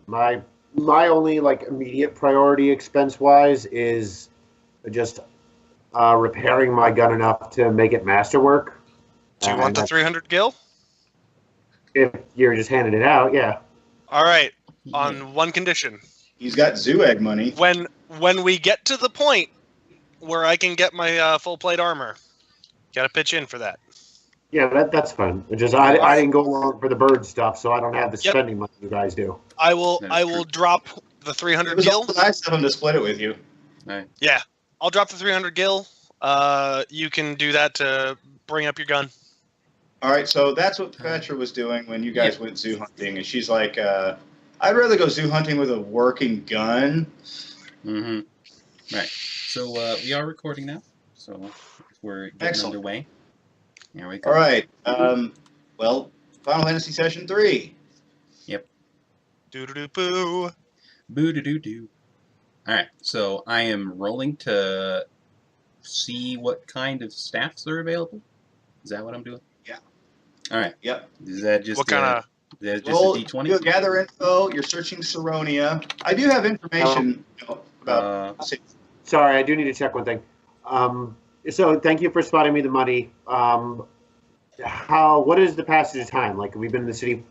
My my only like immediate priority expense wise is just repairing my gun enough to make it masterwork. Do you want And the 300 gil? if you're just handing it out, yeah. All right, Yeah. on one condition. He's got zoo egg money. When we get to the point where I can get my full plate armor, gotta pitch in for that. Yeah, that's fine. It's just I didn't go along for the bird stuff, so I don't have the Yep. spending money you guys do. I will That is I true. will drop the It 300 was gil. also nice of him to split it with you. Right. Yeah, I'll drop the 300 gil. You can do that to bring up your gun. All right, so that's what Petra was doing when you guys went zoo hunting, and she's like, "I'd rather go zoo hunting with a working gun." Mm-hmm. Right. So we are recording now. So we're getting Excellent. underway. Here we go. All right. Well, Final Fantasy Session 3. Doo doo doo boo. Boo doo doo doo. All right. So I am rolling to see what kind of staffs are available. Is that what I'm doing? Yeah. All right. Yep. Is that just What kind of? Is that just Roll, a D20? you'll gather info. You're searching Saronia. I do have information about. Sorry, I do need to check one thing. So thank you for spotting me the money. What is the passage of time? Like, have we been in the city?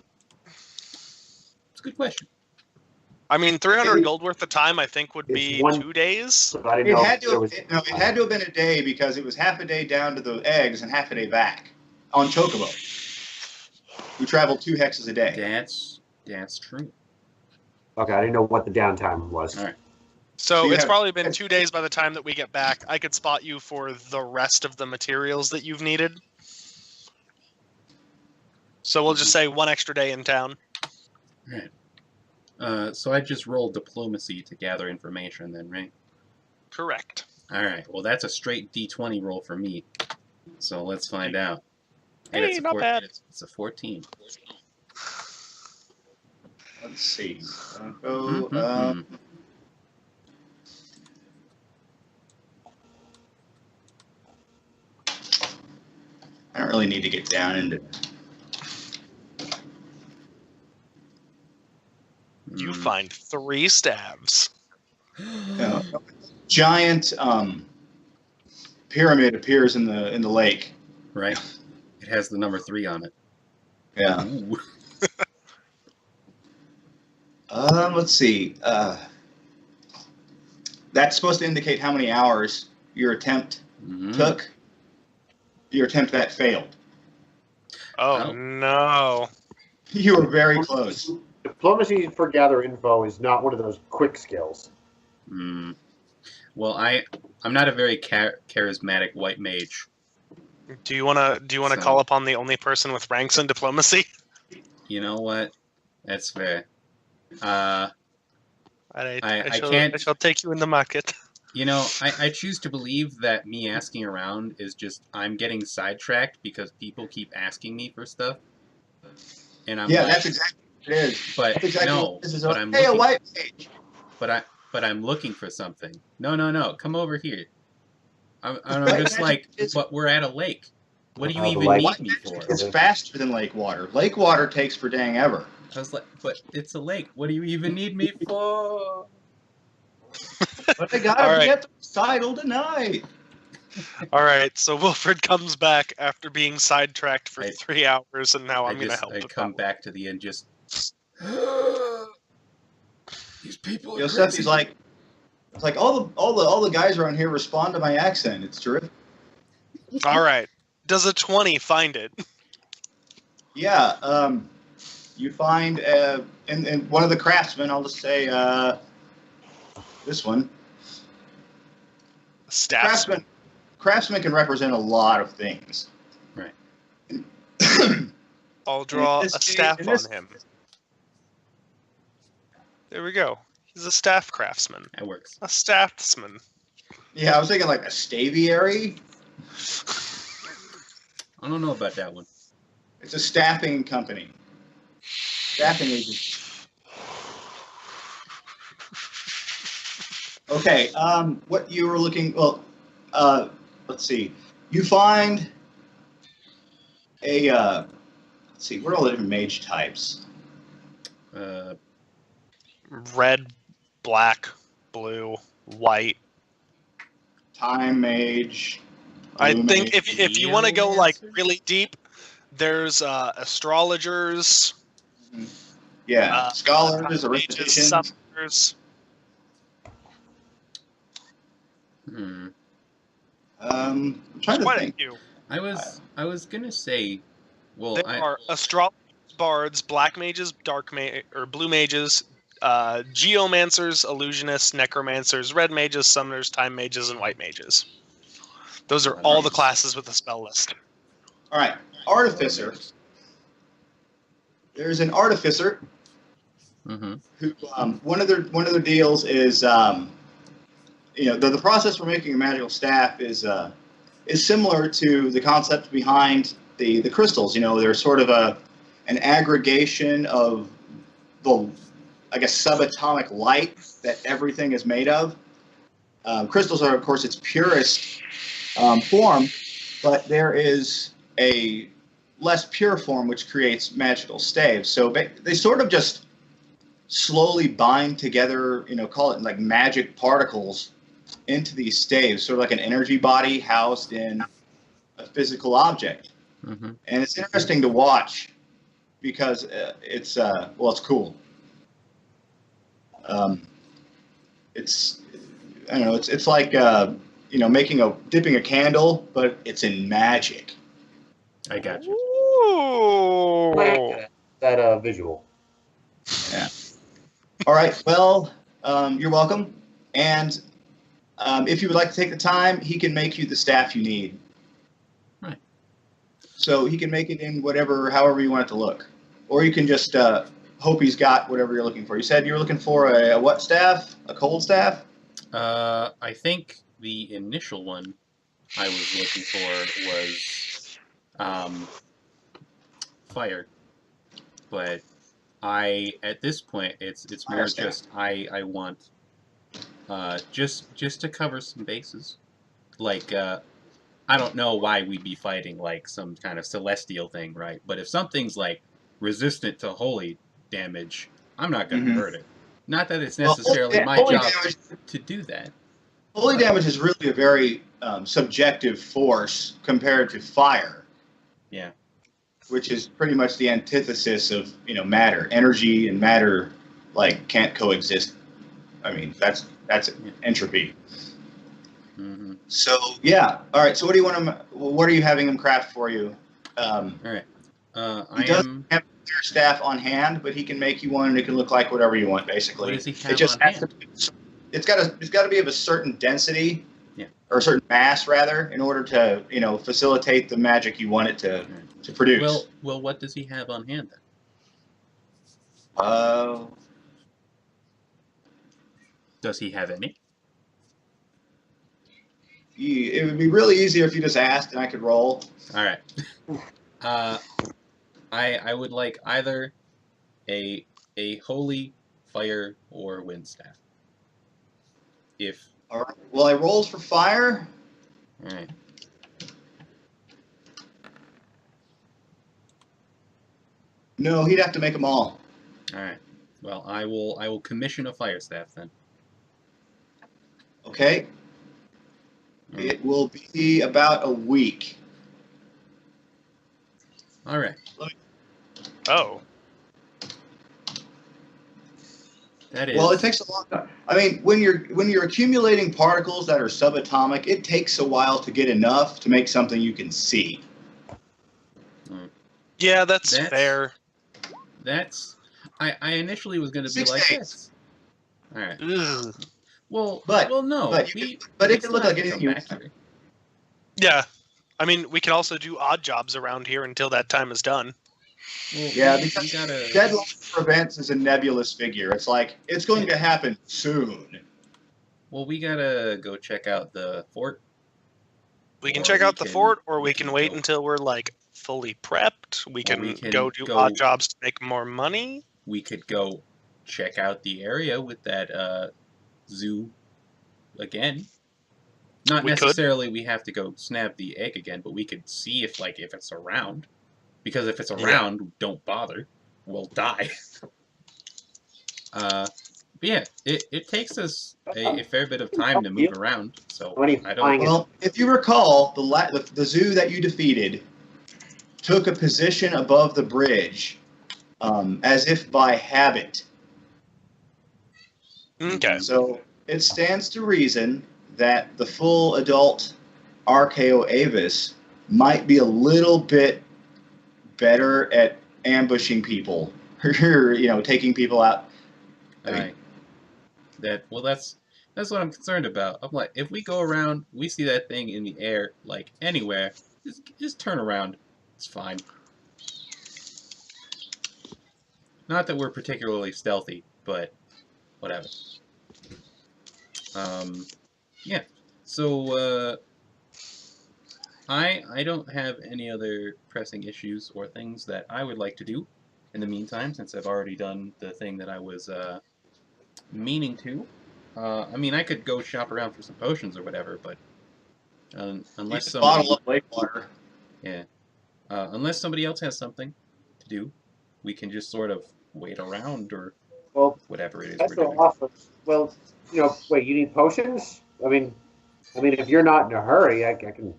It's a good question. I mean, 300 gold worth of time. I think would be It's 2 days. So I didn't It know had if there to. was. It had to have been a day because it was half a day down to the eggs and half a day back on Chocobo. We traveled 2 hexes a day. That's true. Okay, I didn't know what the downtime was. All right. So So you it's have- probably been 2 days by the time that we get back. I could spot you for the rest of the materials that you've needed. So we'll just say 1 extra day in town. All right. So I just rolled diplomacy to gather information then, right? Correct. All right. Well, that's a straight D20 roll for me. So let's find out. And Hey, not bad. It's a 14. Let's see. Mhm. I don't really need to get down into. You Mm. find 3 staves. Giant pyramid appears in the lake. Right. It has the number 3 on it. Yeah. Ooh. Let's see. That's supposed to indicate how many hours your attempt Mhm. took. Your attempt that failed. Oh, Oh. no. You were very close. Diplomacy for gather info is not one of those quick skills. Mm. Well, I'm not a very charismatic white mage. Do you wanna So- call upon the only person with ranks in diplomacy? You know what? That's fair. I I can't- shall take you in the market. You know, I choose to believe that me asking around is just I'm getting sidetracked because people keep asking me for stuff, and I'm Yeah, like, that's exactly what it is. but That's exactly no, what this is. but I'm Hey, a looking, white page. but I'm looking for something. No, come over here. I'm White just magic like, is- but we're at a lake. What do you The even lake. need White me magic for? is faster than lake water. Lake water takes for dang ever. I was like, but it's a lake. What do you even need me for? But I gotta All right. be at the recital tonight. All right, so Wilfred comes back after being sidetracked for I- 3 hours, and now I'm going to help I him come out. back to the end just. These people are Yosefi's crazy. like, it's like all the guys around here respond to my accent. It's terrific. All right, does a 20 find it? Yeah. You find in one of the craftsmen. I'll just say this one. Staff. Craftsman can represent a lot of things. Right. I'll draw In a this case- staff in this- on him. There we go. He's a staff craftsman. That works. A staffsman. Yeah, I was thinking like a staviary. I don't know about that one. It's a staffing company. Staffing agency. Okay. What you were looking? Well, let's see. You find a. Let's see. What are all the different mage types? red, black, blue, white. Time mage. I blue think mage. if you want to go like Geomancer? really deep, there's astrologers, Yeah, scholars, mages, arithmeticians. summoners. Hmm. I'm There's trying to quite a think. few. I was gonna say, well, There are astrologers, bards, black mages, or blue mages, geomancers, illusionists, necromancers, red mages, summoners, time mages, and white mages. Those are all the Nice. classes with the spell list. All right, artificer. There's an artificer Mm-hmm. who one of their deals is the process for making a magical staff is similar to the concept behind the crystals. They're sort of an aggregation of the, I guess, subatomic light that everything is made of. Crystals are, of course, its purest form, but there is a less pure form which creates magical staves. So they sort of just slowly bind together, call it like magic particles into these staves, sort of like an energy body housed in a physical object. Mm-hmm. And it's interesting to watch because it's cool. It's I don't know. It's like dipping a candle, but it's in magic. I got you. Ooh. That visual. Yeah. All right. Well, you're welcome. And if you would like to take the time, he can make you the staff you need. Right. So he can make it in however you want it to look, or you can just hope he's got whatever you're looking for. You said you were looking for a what staff? A cold staff? I think the initial one I was looking for was fire, but at this point it's Fire more staff. just I want just to cover some bases. Like I don't know why we'd be fighting like some kind of celestial thing, right? But if something's like resistant to holy damage, I'm not going to Mhm. hurt it. Not that it's Well, necessarily my holy job damage- to do that. Holy damage is really a very subjective force compared to fire. Yeah. Which is pretty much the antithesis of matter. Energy and matter can't coexist. I mean that's entropy. Mm-hmm. So yeah. All right. So what do you want him? What are you having him craft for you? All right. He I doesn't am. have your staff on hand, but he can make you one, and it can look like whatever you want, basically. What does he It have just on has hand? to. It's got to be of a certain density, Yeah. or a certain mass rather, in order to facilitate the magic you want it to produce. Well, what does he have on hand then? Does he have any? It would be really easier if you just asked and I could roll. All right. I would like either a holy fire or wind staff. If All right. Well, I rolled for fire. all right. No, he'd have to make them all. All right. Well, I will commission a fire staff then. Okay. It will be about a week. All right. Oh. That is. Well, it takes a long time. I mean, when you're accumulating particles that are subatomic, it takes a while to get enough to make something you can see. Yeah, that's fair. That's. I initially was going to be 6 like days. this. All right. Ugh. Well, But- no. but it can look like anything you want. Yeah. I mean, we can also do odd jobs around here until that time is done. Well, Yeah, we because gotta. deadline for events is a nebulous figure. It's like it's going to happen soon. Well, we gotta go check out the fort. We can Or check we out the can- fort, or we we can can wait go- until we're like fully prepped. We Or can, we can go do go- odd jobs to make more money. We could go check out the area with that zoo again. Not We could. necessarily we have to go snap the egg again, but we could see if it's around. Because if it's Yeah. around, don't bother. We'll die. yeah, it takes us a fair bit of time to move around, so When he's I flying don't. it. Well, if you recall, the zoo that you defeated took a position above the bridge, as if by habit. Okay. So it stands to reason that the full adult RKO Avis might be a little bit better at ambushing people, or taking people out. I mean, Alright. That's what I'm concerned about. I'm like, if we go around, we see that thing in the air, like anywhere, just turn around. It's fine. Not that we're particularly stealthy, but whatever. Yeah. So I don't have any other pressing issues or things that I would like to do in the meantime, since I've already done the thing that I was meaning to. I mean, I could go shop around for some potions or whatever, but you unless just somebody, bottle up lake water. yeah, unless somebody else has something to do, we can just sort of wait around or Well, whatever it is we're special doing. offers. Well, wait. You need potions? I mean, if you're not in a hurry, I can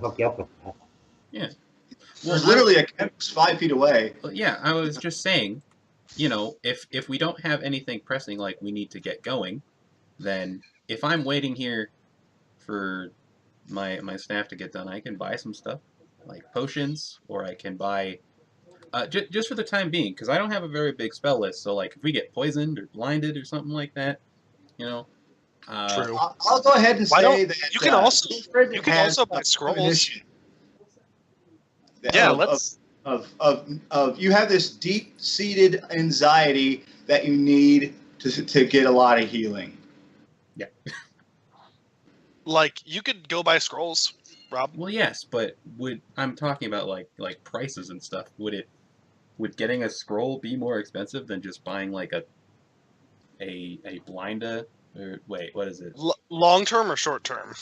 hook you up with that. Yeah. There's literally a chemist 5 feet away. Well, yeah, I was just saying, if we don't have anything pressing like we need to get going, then if I'm waiting here for my staff to get done, I can buy some stuff like potions, or I can buy just for the time being, because I don't have a very big spell list. So like if we get poisoned or blinded or something like that, you know, True. I'll go ahead and Why don't- say that you can also- Wilfred you can has also buy a scrolls. premonition Yeah, of- let's. of you have this deep-seated anxiety that you need to get a lot of healing. Like, you could go buy scrolls, Rob. well, yes, but I'm talking about like prices and stuff. Would getting a scroll be more expensive than just buying like a blinda, or wait, what is it? Long term or short term?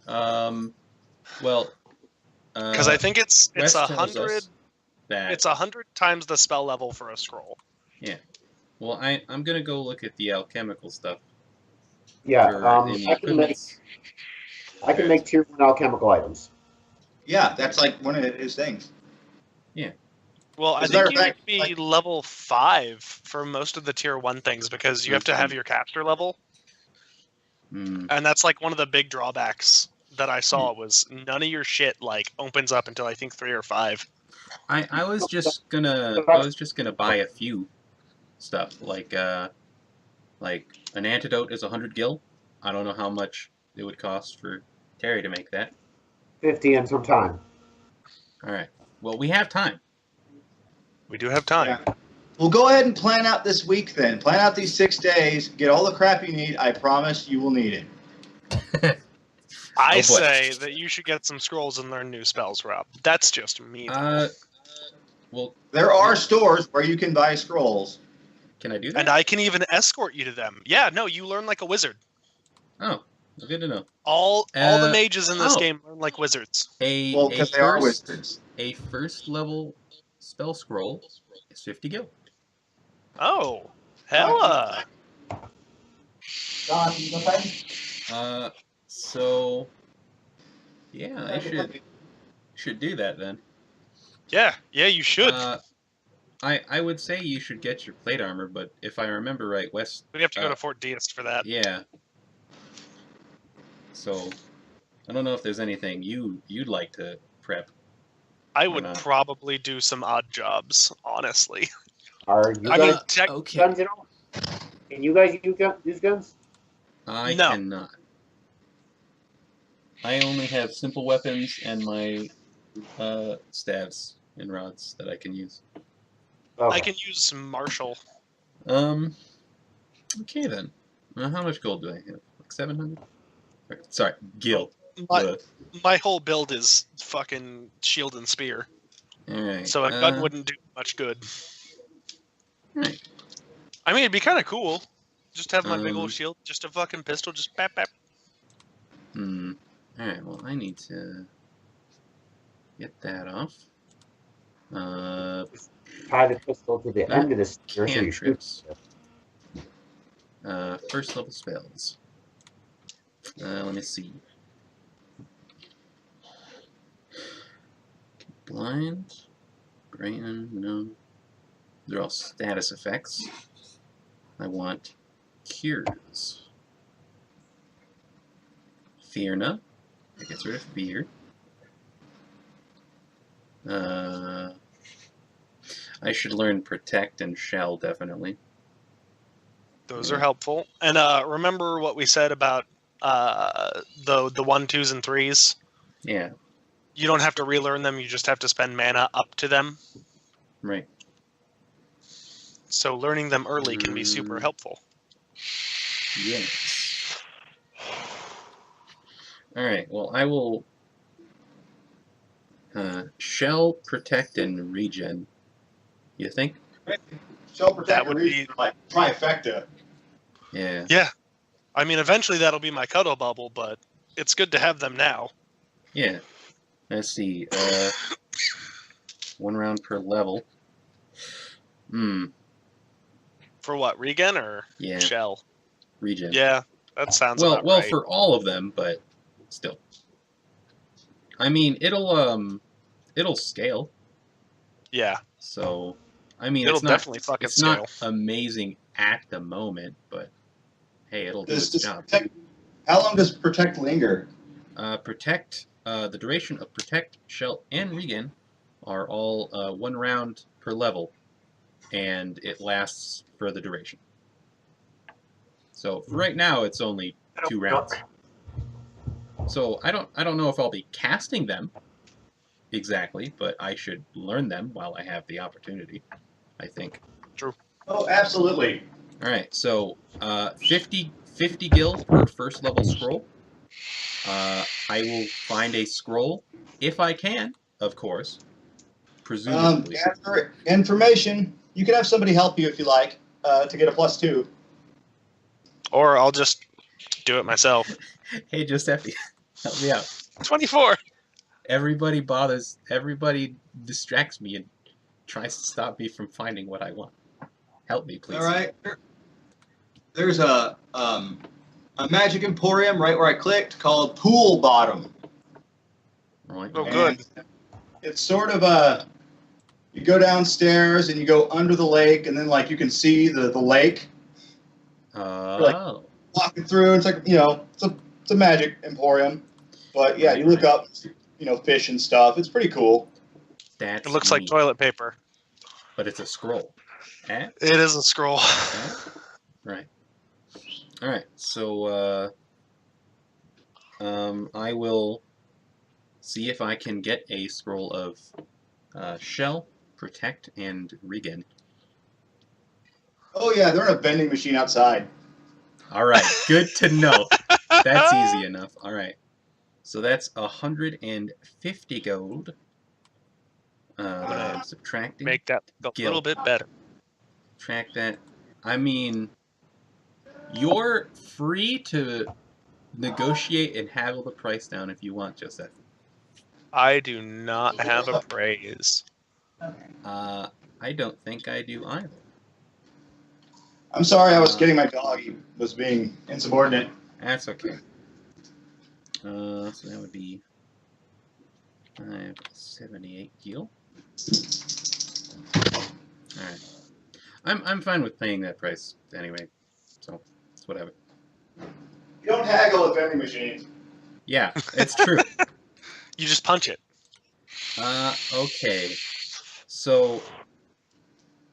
Well, Because I think it's Wes tells 100. us that It's 100 times the spell level for a scroll. well, I'm gonna go look at the alchemical stuff Yeah. for in the equipments. I can make tier 1 alchemical items. Yeah, that's like one of his things. Well, I As a matter think of you fact, need to be level 5 for most of the tier 1 things because you have to have your caster level. Hmm. And that's like one of the big drawbacks that I saw was none of your shit like opens up until I think 3 or 5. I was just gonna buy a few stuff like an antidote is 100 gil. I don't know how much it would cost for Terry to make that. 50 and some time. All right. Well, we have time. We do have time. Yeah. Well, go ahead and plan out this week then. Plan out these 6 days. Get all the crap you need. I promise you will need it. I boy. say that you should get some scrolls and learn new spells, Rob. That's just me. Though. Well, There are stores where you can buy scrolls. can I do that? And I can even escort you to them. Yeah, no, you learn like a wizard. Oh, good to know. All the mages in this oh. game learn like wizards. Well, because they are wizards. A first level spell scroll is 50 gil. Oh, hella! John, you go ahead. So yeah, I should do that then. Yeah, you should. I would say you should get your plate armor, but if I remember right, West. We have to go to Fort Deist for that. Yeah. So, I don't know if there's anything you'd like to prep. I would probably do some odd jobs, honestly. Are you I guys mean, tech, Okay. guns at all? Can you guys use guns? I No. cannot. I only have simple weapons and my staves and rods that I can use. Okay. I can use Marshall. Okay then. How much gold do I have? Like 700? Sorry, gil. My whole build is fucking shield and spear, Alright. so a gun wouldn't do much good. Right. I mean, it'd be kind of cool. Just have my big old shield, just a fucking pistol, just bap bap. Alright, well, I need to get that off. Tie the pistol to the end of the spear so you shoot. Cantrips. first level spells. Let me see. Blind, Brighten, no. They're all status effects. I want Cures. Fear none. That gets rid of fear. I should learn Protect and Shell, definitely. Those are helpful. And remember what we said about the 1, 2s, and 3s? Yeah, You don't have to relearn them, you just have to spend mana up to them. right. So learning them early can be super helpful. Yes. Alright, well, I will Shell, Protect, and Regen. You think? Shell Protect That would be like trifecta. Yeah. Yeah. I mean, eventually that'll be my cuddle bubble, but it's good to have them now. Yeah. Let's see. 1 round per level. For what, regen or Yeah. shell? Regen. Yeah, that sounds Well, about right. for all of them, but still. I mean, it'll scale. Yeah. So, I mean, It'll it's not definitely fucking it's not scale. amazing at the moment, but hey, it'll do its job. How long does Protect linger? Protect. The duration of Protect, Shell, and Regen are all 1 round per level, and it lasts for the duration. So for right now, it's only 2 rounds. So I don't know if I'll be casting them exactly, but I should learn them while I have the opportunity, I think. True. Oh, absolutely. All right, so 50 gil per first level scroll. I will find a scroll if I can, of course. Presumably. For information, you can have somebody help you if you like to get a +2. Or I'll just do it myself. Hey, Giuseppe, help me out. 24. Everybody distracts me and tries to stop me from finding what I want. Help me, please. All right. There's a magic emporium right where I clicked called Pool Bottom. Right. Oh, good. And it's sort of you go downstairs and you go under the lake, and then like you can see the lake. Oh. Walking through, it's like it's a magic emporium, but yeah, you look up, fish and stuff. It's pretty cool. That's It looks like neat. toilet paper. But it's a scroll. Eh? It is a scroll. Eh? Right. All right. So I will see if I can get a scroll of Shell, Protect, and Regen. Oh yeah, they're in a vending machine outside. All right. Good to know. That's easy enough. All right. So that's 150 gold. That I'm subtracting. Make that a little bit better. Track that. I mean, you're free to negotiate and haggle the price down if you want, Joseph. I do not have a praise. I don't think I do either. I'm sorry, I was getting my dog. He was being insubordinate. That's okay. So that would be 578 heal. Alright. I'm fine with paying that price anyway. So it's whatever. You don't haggle at vending machines. Yeah, it's true. You just punch it. Okay. So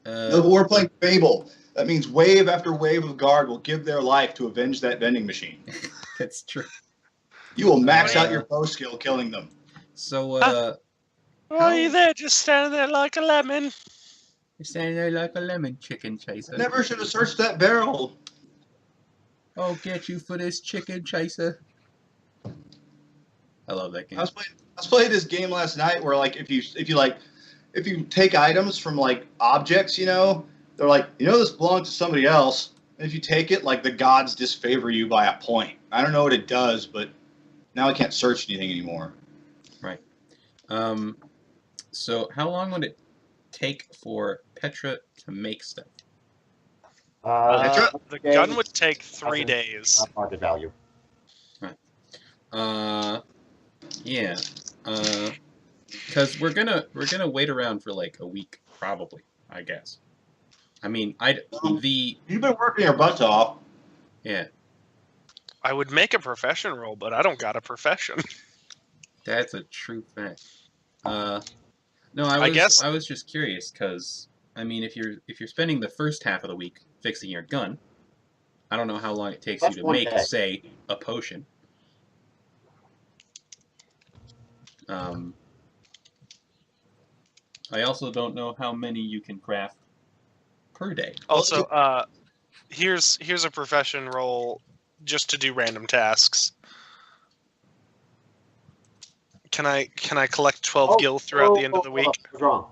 No, we're playing Fable. That means wave after wave of guard will give their life to avenge that vending machine. that's true. You will max out your bow skill killing them. So Oh, are you there? Just standing there like a lemon. you're standing there like a lemon, chicken chaser. Never should have searched that barrel. I'll get you for this, chicken chaser. I love that game. I was playing this game last night where like if you take items from like objects, they're like, this belongs to somebody else. And if you take it, like the gods disfavor you by a point. I don't know what it does, but now I can't search anything anymore. Right. So how long would it take for Petra to make stuff? The gun would take 3 days. Market value. Yeah. Because we're gonna wait around for like a week, probably. I guess. I mean, You've been working your butts off. Yeah. I would make a profession roll, but I don't got a profession. That's a true fact. No, I guess- I was just curious because I mean, if you're spending the first half of the week fixing your gun, I don't know how long it takes That's you to one make, day. say, a potion. I also don't know how many you can craft per day. Also, here's a profession roll just to do random tasks. Can I collect 12 gil throughout the end of the week? I was wrong.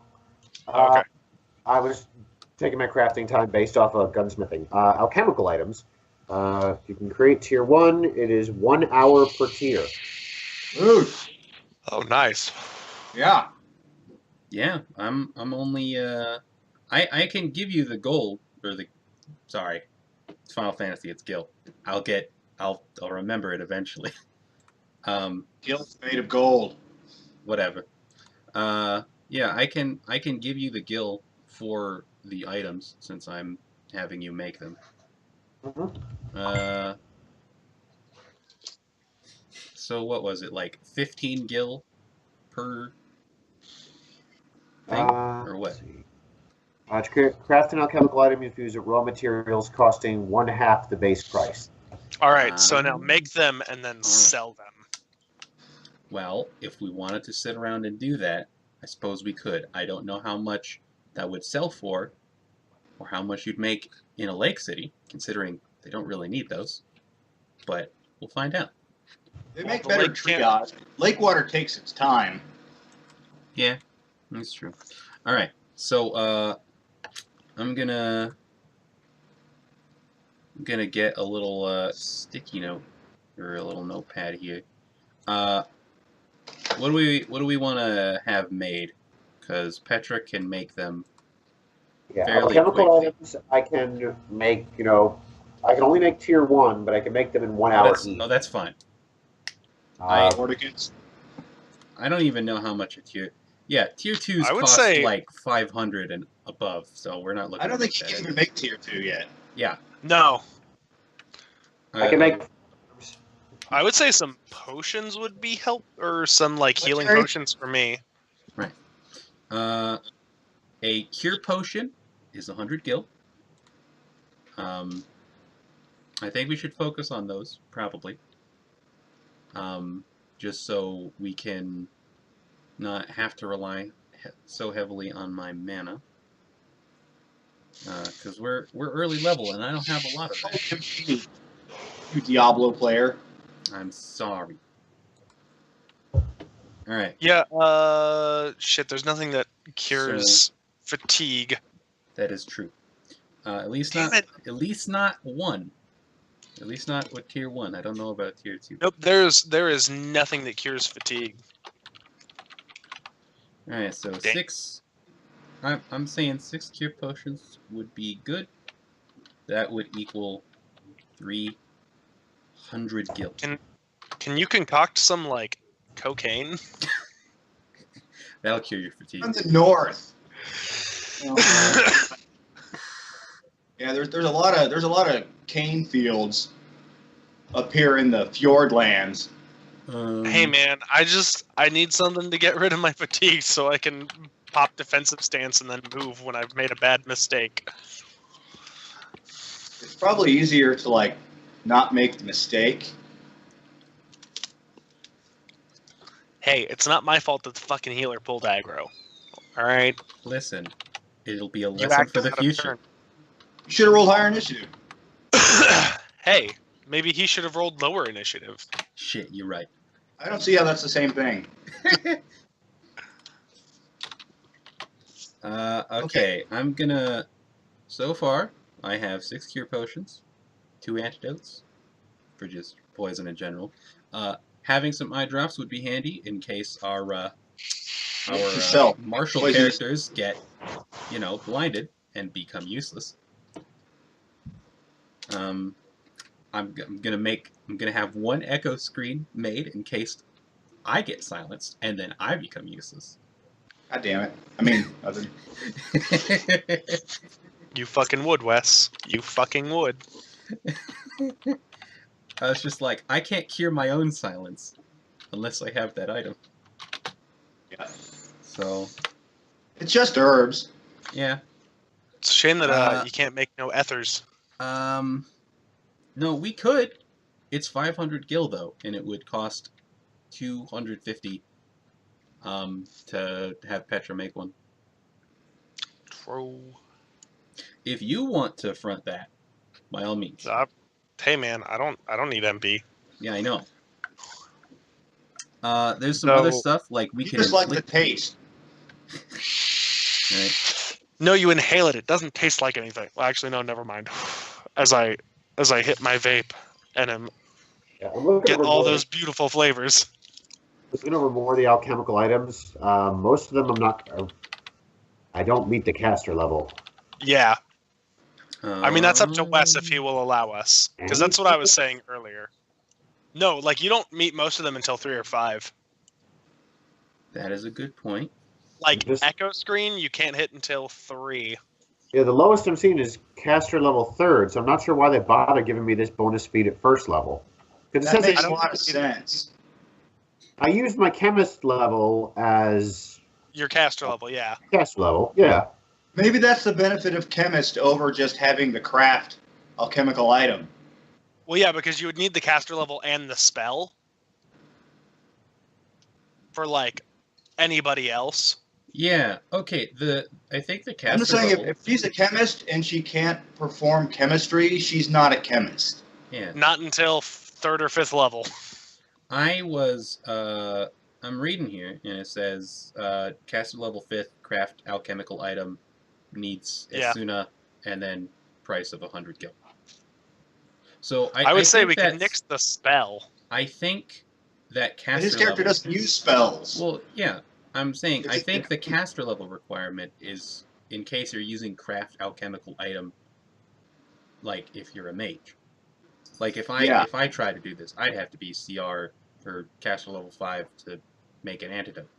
Okay. I was taking my crafting time based off of gunsmithing. Alchemical items. You can create tier 1. It is 1 hour per tier. Ooh, Oh, nice. yeah. Yeah, I'm only I can give you the gold or the sorry, it's Final Fantasy, it's gil. I'll remember it eventually. Gil's made of gold. Whatever. Yeah, I can give you the gil for the items since I'm having you make them. Mhm. So what was it, like 15 gil per thing or what? Let's see. To craft an alchemical item, you have to use raw materials costing 1/2 the base price. All right, so now make them and then sell them. Well, if we wanted to sit around and do that, I suppose we could. I don't know how much that would sell for, or how much you'd make in a lake city, considering they don't really need those. But we'll find out. They make the better lake can't- triage. Lake water takes its time. Yeah, that's true. All right, so I'm gonna get a little sticky note or a little notepad here. What do we want to have made? Because Petra can make them. Yeah, Fairly alchemical quickly. items I can make, I can only make tier 1, but I can make them in 1 hour each. That's fine. Mordicus. I don't even know how much a tier. Yeah, tier 2s I would cost say- like 500 and above, so we're not looking. I don't to think make you that can in. even make tier 2 yet. Yeah, No, I can make. I would say some potions would be help, or some like healing Legendary? potions for me. a cure potion is 100 gil. I think we should focus on those probably. Just so we can not have to rely so heavily on my mana. Because we're early level and I don't have a lot of that. You Diablo player. I'm sorry. All right, Yeah. Shit. There's nothing that cures fatigue. that is true. At least Damn not. it. At least not 1. At least not with tier 1. I don't know about tier 2. Nope. There is nothing that cures fatigue. All right, so Dang. 6. I'm saying 6 cure potions would be good. That would equal 300 gil. Can you concoct some like cocaine? That'll cure your fatigue. From the north. Yeah, there's a lot of cane fields up here in the fjord lands. Hey man, I need something to get rid of my fatigue so I can pop defensive stance and then move when I've made a bad mistake. It's probably easier to like not make the mistake. Hey, it's not my fault that the fucking healer pulled aggro. Alright? Listen, it'll be a You lesson act for the out of future. turn. You should have rolled higher initiative. Hey, maybe he should have rolled lower initiative. Shit, you're right. I don't see how that's the same thing. Okay, I'm gonna. So far, I have 6 cure potions, 2 antidotes for just poison in general. Having some eye drops would be handy in case our Yourself. martial Poison. characters get, blinded and become useless. I'm gonna have one echo screen made in case I get silenced, and then I become useless. God damn it. I mean, other... You fucking would, Wes. You fucking would. I was just like, I can't cure my own silence unless I have that item. Yeah. So. It's just herbs. Yeah. It's a shame that you can't make no ethers. No, we could. It's 500 gil though, and it would cost 250 to have Petra make one. True. If you want to front that, by all means. Hey man, I don't need MP. Yeah, I know. There's some other stuff like we can. Just like the taste. Right. No, you inhale it. It doesn't taste like anything. Well, actually, no. Never mind. As I hit my vape and get all those beautiful flavors. Looking over more of the alchemical items, most of them I don't meet the caster level. Yeah. I mean, that's up to Wes if he will allow us. Because that's what I was saying earlier. No, like, you don't meet most of them until 3 or 5. That is a good point. Like, Echo Screen, you can't hit until 3. Yeah, the lowest I'm seeing is caster level 3rd, so I'm not sure why they bother giving me this bonus speed at 1st level. That makes a lot of sense. I used my chemist level as... Your caster level, yeah. Caster level, yeah. Maybe that's the benefit of chemist over just having the craft alchemical item. Well, yeah, because you would need the caster level and the spell for, like, anybody else. Yeah, okay, I think the caster I'm just saying, level... if she's a chemist and she can't perform chemistry, she's not a chemist. Yeah. Not until 3rd or 5th level. I'm reading here, and it says, caster level 5th, craft alchemical item, needs Asuna, and then price of 100 gil. So I would say we can nix the spell. I think that caster his character doesn't use spells. Well, yeah, I'm saying I think the caster level requirement is in case you're using craft alchemical item, like if you're a mage. Like if I try to do this, I'd have to be CR or caster level 5 to make an antidote,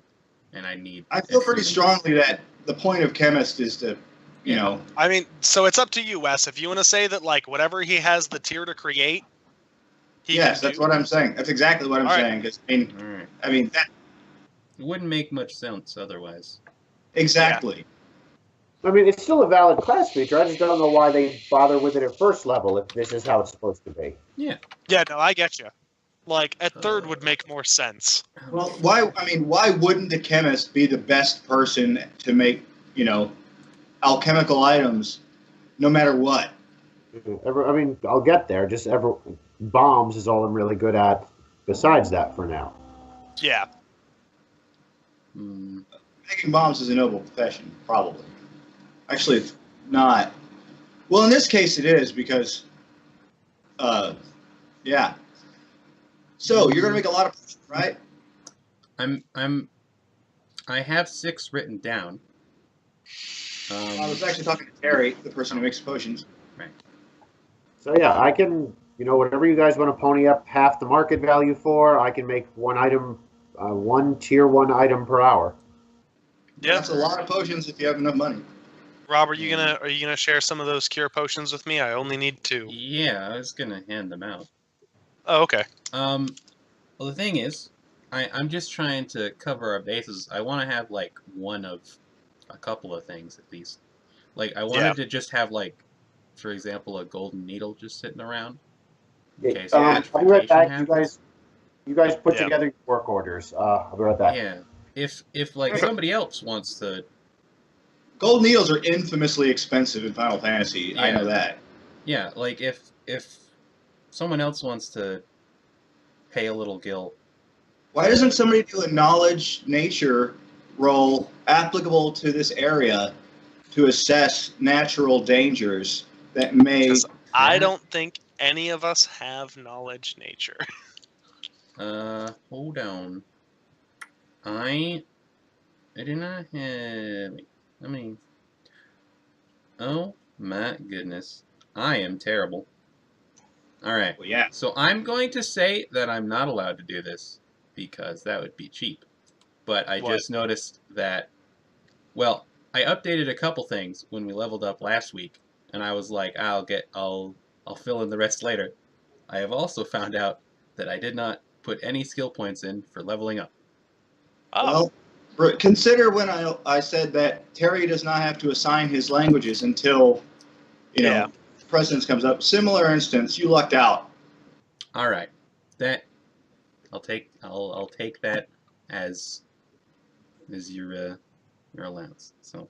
and I feel pretty strongly that the point of chemist is to, you know. I mean, so it's up to you, Wes. If you want to say that, like, whatever he has the tier to create, yes, that's what I'm saying. That's exactly what I'm saying. Because I mean that. It wouldn't make much sense otherwise. Exactly. Yeah. I mean, it's still a valid class feature. I just don't know why they bother with it at 1st level if this is how it's supposed to be. Yeah. Yeah, no, I get you. Like, at 3rd would make more sense. Well, why wouldn't the chemist be the best person to make, you know, alchemical items, no matter what? I mean, I'll get there. Just bombs is all I'm really good at. Besides that, for now. Yeah. Making bombs is a noble profession, probably. Actually, it's not. Well, in this case, it is because, yeah. So you're gonna make a lot of potions, right? I have 6 written down. I was actually talking to Terry, the person who makes potions. Right. So yeah, I can, whatever you guys want to pony up half the market value for, I can make one item, one tier 1 item per hour. Yeah, that's a lot of potions if you have enough money. Rob, are you gonna share some of those cure potions with me? I only need 2. Yeah, I was gonna hand them out. Oh, okay. Well, the thing is, I'm just trying to cover our bases. I want to have, like, one of a couple of things, at least. Like, I wanted to just have, like, for example, a golden needle just sitting around. In case I'll be right back. You guys put together your work orders. I'll be right back. Yeah. If like, somebody else wants to... Gold needles are infamously expensive in Final Fantasy. Yeah. I know that. Yeah, like, if someone else wants to pay a little gil. Why doesn't somebody do a knowledge nature roll applicable to this area to assess natural dangers that may... I don't think any of us have knowledge nature. Hold on. I do not have... I mean... Oh my goodness. I am terrible. All right. Well, yeah. So I'm going to say that I'm not allowed to do this because that would be cheap. But I What? just noticed that, well, I updated a couple things when we leveled up last week, and I was like, I'll fill in the rest later. I have also found out that I did not put any skill points in for leveling up. Oh, Well, consider when I said that Terry does not have to assign his languages until, Yeah. precedence comes up. Similar instance, you lucked out. All right, that I'll take that as your allowance. So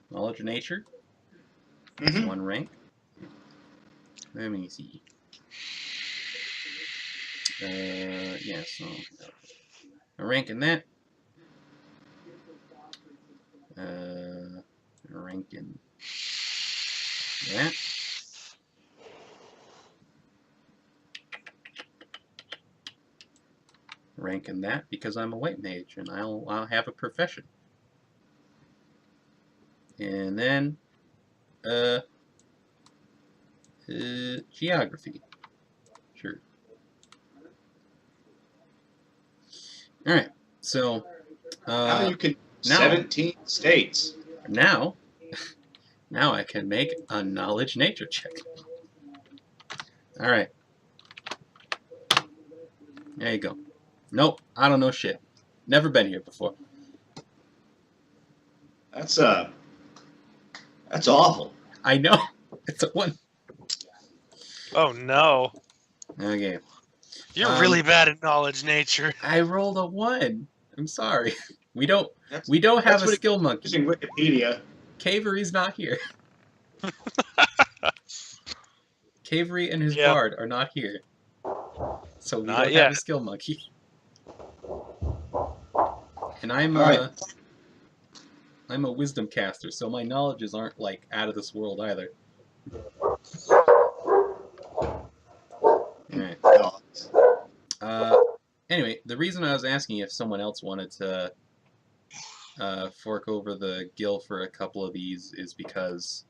knowledge of nature is Mhm. 1 rank. Let me see. Yeah, so a rank in that. A rank in that. Rank in that because I'm a white mage and I'll have a profession. And then geography. Sure. All right. So Now you can now 17 states. now I can make a knowledge nature check. All right. There you go. Nope, I don't know shit. Never been here before. That's awful. I know. It's a 1. Oh no. Okay. You're really bad at knowledge nature. I rolled a 1. I'm sorry. We don't That's have a what skill monkey. using Wikipedia. Cavery's not here. Cavery and his Yep. bard are not here. So we Not don't yet. have a skill monkey. And I'm All right. I'm a wisdom caster, so my knowledges aren't like out of this world either. Alright. Anyway, the reason I was asking if someone else wanted to fork over the gill for a couple of these is because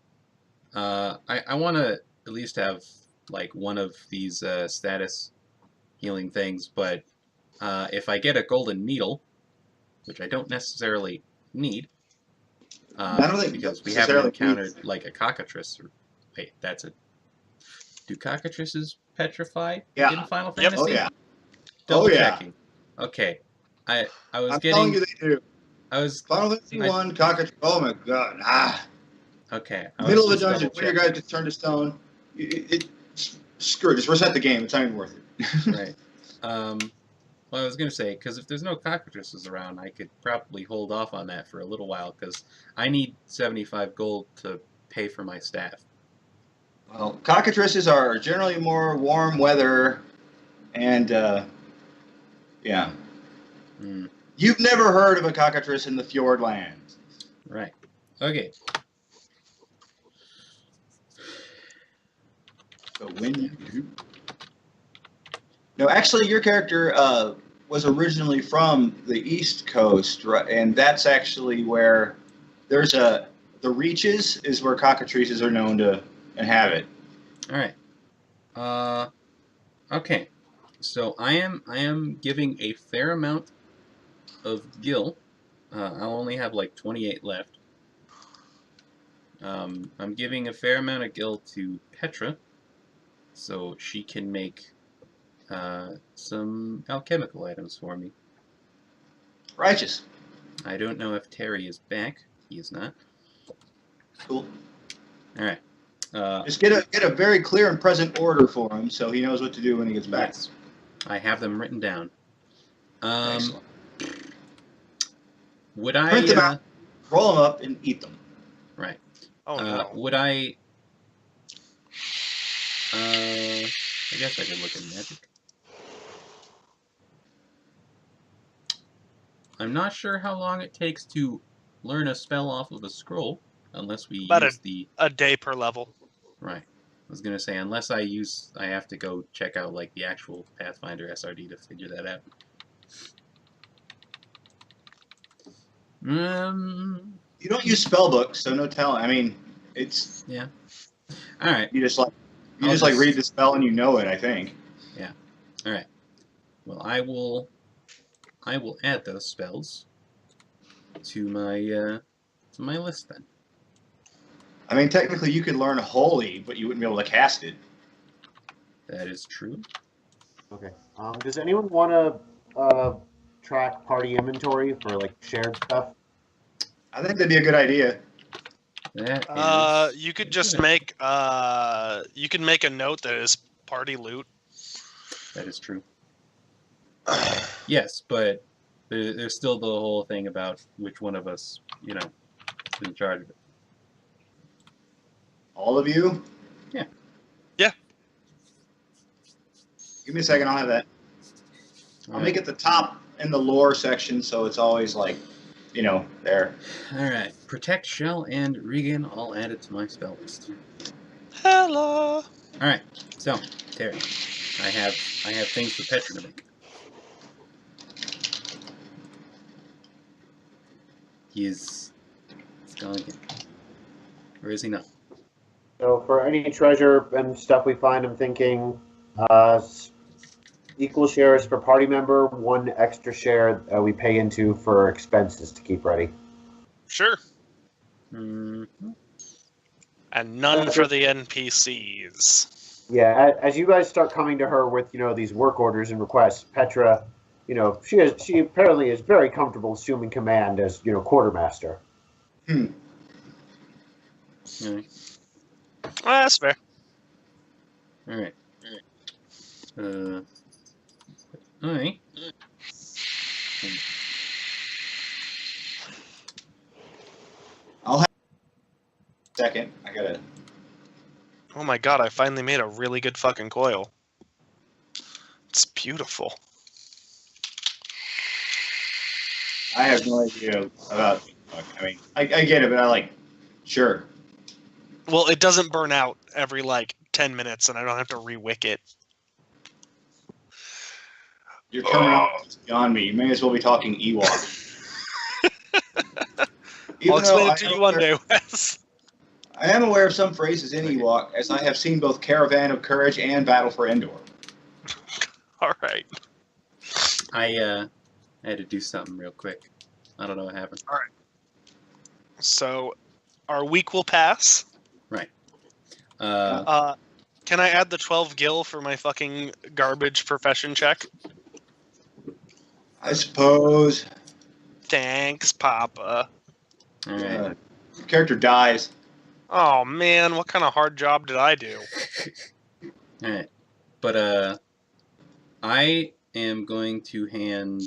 I want to at least have like one of these status healing things, but if I get a golden needle, which I don't necessarily need, I don't think because we necessarily haven't encountered like a cockatrice. Wait, that's a... Do cockatrices petrify Yeah. in Final Yep. Fantasy? Oh yeah. Double Oh, yeah. checking. Okay. I was I'm getting... telling you they do. I was... Final Fantasy 1, cockatrice. Oh my god. Okay. Middle of the dungeon, when your guy gets turned to stone. Screw it. Just reset the game. It's not even worth it. Right. Well, I was going to say, because if there's no cockatrices around, I could probably hold off on that for a little while, because I need 75 gold to pay for my staff. Well, cockatrices are generally more warm weather, and yeah. Mm, You've never heard of a cockatrice in the Fjord Lands. right. Okay. So when you do. No, actually, your character was originally from the East Coast, right? And that's actually where there's the Reaches is where cockatrices are known to inhabit. All right. Okay. So I am giving a fair amount of gil. I'll only have like 28 left. I'm giving a fair amount of gil to Petra, so she can make some alchemical items for me. Righteous. I don't know if Terry is back. He is not. Cool. All right. Just get a very clear and present order for him, so he knows what to do when he gets back. Yes. I have them written down. Excellent. Would I Print them out, roll them up, and eat them. Right. Oh no. Would I? I guess I could look at magic. I'm not sure how long it takes to learn a spell off of a scroll, unless we About use the... a day per level. Right. I was gonna say, unless I have to go check out like the actual Pathfinder SRD to figure that out. You don't use spell books, so no telling. I mean, it's Yeah. All right. you just like You just like read the spell and you know it, I think. Yeah. All right. Well, I will add those spells to my list then. I mean, technically, you could learn Holy, but you wouldn't be able to cast it. That is true. Okay. Does anyone want to track party inventory for like shared stuff? I think that'd be a good idea. That is You could just make you can make a note that is party loot. That is true. Yes, but there's still the whole thing about which one of us, is in charge of it. All of you? Yeah. Yeah. Give me a second, I'll have that. I'll make it the top in the lore section so it's always like, there. Alright. Protect, Shell, and Regan all added to my spell list. Hello. Alright, so, Terry. I have things for Petra to make. He's gone again. Or is he not? So for any treasure and stuff we find, I'm thinking equal shares for party member, 1 extra share we pay into for expenses to keep ready. Sure. Mm-hmm. And none for the NPCs. Yeah, as you guys start coming to her with these work orders and requests, Petra, she apparently is very comfortable assuming command as quartermaster. Alright. Well, that's fair. Alright. Alright. I'll have a second. I gotta. Oh my god, I finally made a really good fucking coil. It's beautiful. I have no idea about. I mean, I get it, but sure. Well, it doesn't burn out every 10 minutes, and I don't have to re-wick it. Your terminology is beyond me. You may as well be talking Ewok. I'll explain it to you one day, Wes. I am aware of some phrases in Ewok, as I have seen both Caravan of Courage and Battle for Endor. All right. I had to do something real quick. I don't know what happened. All right. So, our week will pass. Right. Can I add the 12 gil for my fucking garbage profession check? I suppose. Thanks, Papa. Alright. Character dies. Oh man, what kind of hard job did I do? Alright. But I am going to hand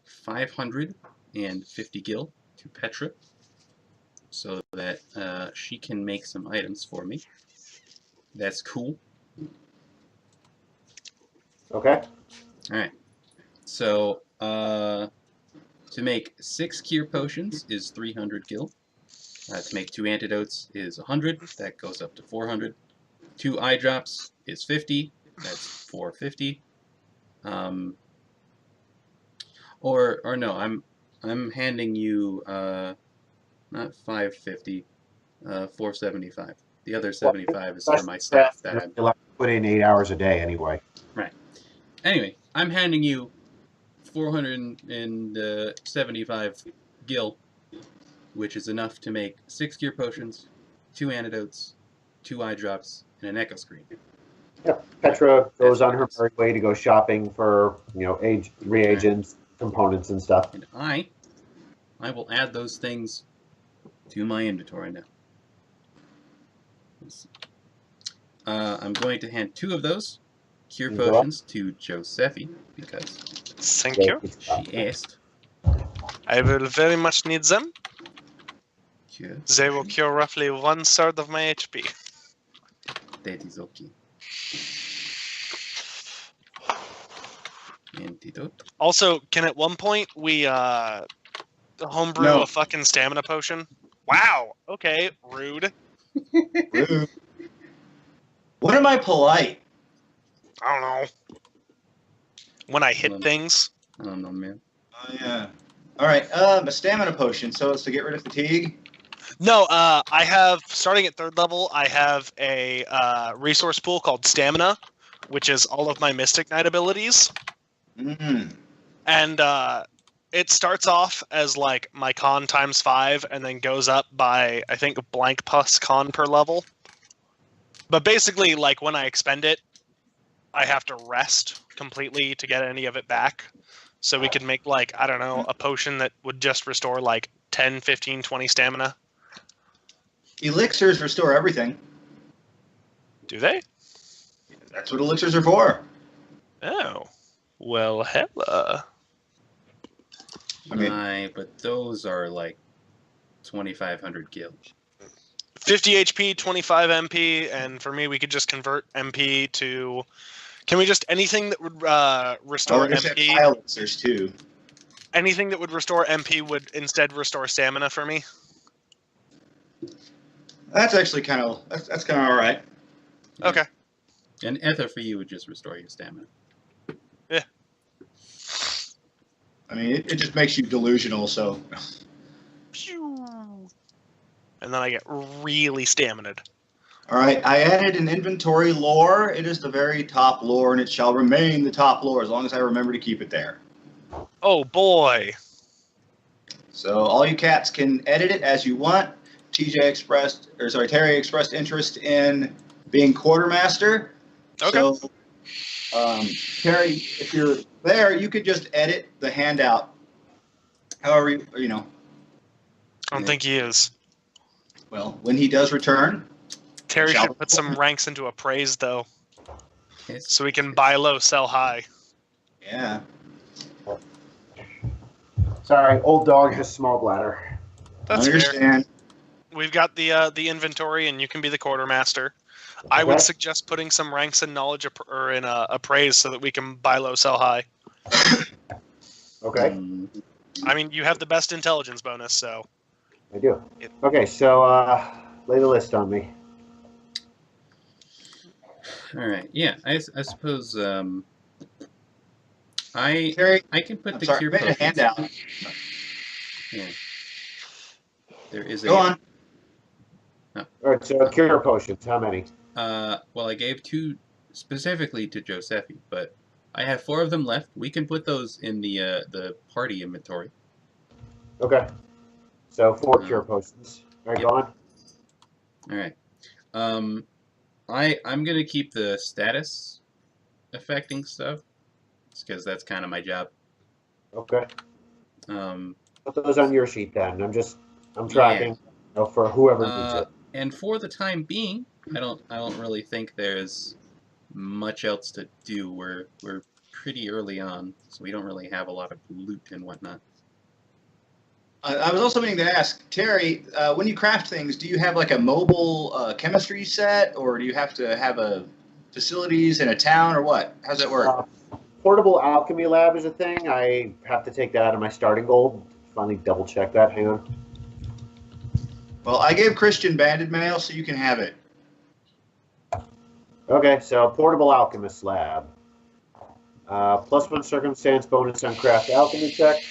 550 gil to Petra so that she can make some items for me. That's cool. Okay. Alright. So to make 6 cure potions is 300 gil. To make 2 antidotes is 100. That goes up to 400. 2 eye drops is 50. That's 450. Or no, I'm handing you not 550, 475. The other 75 is for my staff that I'm You'll have to put in 8 hours a day anyway. right. Anyway, I'm handing you 475 gil, which is enough to make 6 cure potions, 2 antidotes, 2 eye drops, and an echo screen. Yep. Petra goes on her merry way to go shopping for reagents, components, and stuff. And I will add those things to my inventory now. I'm going to hand 2 of those cure potions to Josephi because Thank you. she asked. I will very much need them. Cure. They will cure roughly 1/3 of my HP. That is okay. Antidote. Also, can at one point we homebrew No. a fucking stamina potion? Wow. Okay. Rude. Rude. When am I polite? I don't know. When I hit things. I don't know, man. Oh, yeah. All right, a stamina potion, so it's to get rid of fatigue. No, I have, starting at 3rd level, I have a resource pool called Stamina, which is all of my Mystic Knight abilities. Mm. And it starts off as like my con times 5 and then goes up by, I think, blank plus con per level. But basically, like, when I expend it, I have to rest completely to get any of it back. So we could make, like, I don't know, a potion that would just restore like 10, 15, 20 stamina. Elixirs restore everything. Do they? That's what elixirs are for. Oh. Well, hella. I mean- but those are like 2,500 gil. 50 HP, 25 MP, and for me, we could just convert MP to... Can we just... Anything that would restore MP... elixirs too. Anything that would restore MP would instead restore stamina for me? That's actually kind of that's kind of all right. Okay. And Ether for you would just restore your stamina. Yeah. I mean, it just makes you delusional. So. Pew. And then I get really staminaed. All right, I added an inventory lore. It is the very top lore, and it shall remain the top lore as long as I remember to keep it there. Oh boy. So all you cats can edit it as you want. Terry expressed interest in being quartermaster. Okay. So, Terry, if you're there, you could just edit the handout. However, you know. I don't think he is. Well, when he does return, Terry should put some ranks into appraise, though, Yes. so we can buy low, sell high. yeah. Sorry, old dog has small bladder. That's I fair. understand. We've got the inventory, and you can be the quartermaster. I would suggest putting some ranks in knowledge or in appraise so that we can buy low, sell high. Okay, I mean, you have the best intelligence bonus, so. I do. Okay, so lay the list on me. All right. Yeah, I suppose I Terry, can put I'm the sorry, cure I made a potions. handout. Yeah. There is Go on. All right, so cure potions, how many? Well, I gave 2 specifically to Josephi, but I have 4 of them left. We can put those in the party inventory. Okay, so 4 cure potions. All right, Yep. go on. All right. I'm gonna keep the status affecting stuff, because that's kind of my job. Okay, Um, put those on your sheet then. I'm tracking for whoever needs it. and for the time being, I don't really think there's much else to do. We're pretty early on, so we don't really have a lot of loot and whatnot. I was also meaning to ask, Terry, when you craft things, do you have like a mobile chemistry set, or do you have to have a facilities in a town, or what? How's that work? Portable alchemy lab is a thing. I have to take that out of my starting gold. Finally double check that. Hang on. Well, I gave Christian banded mail, so you can have it. Okay, so portable alchemist lab. +1 circumstance bonus on craft alchemy check.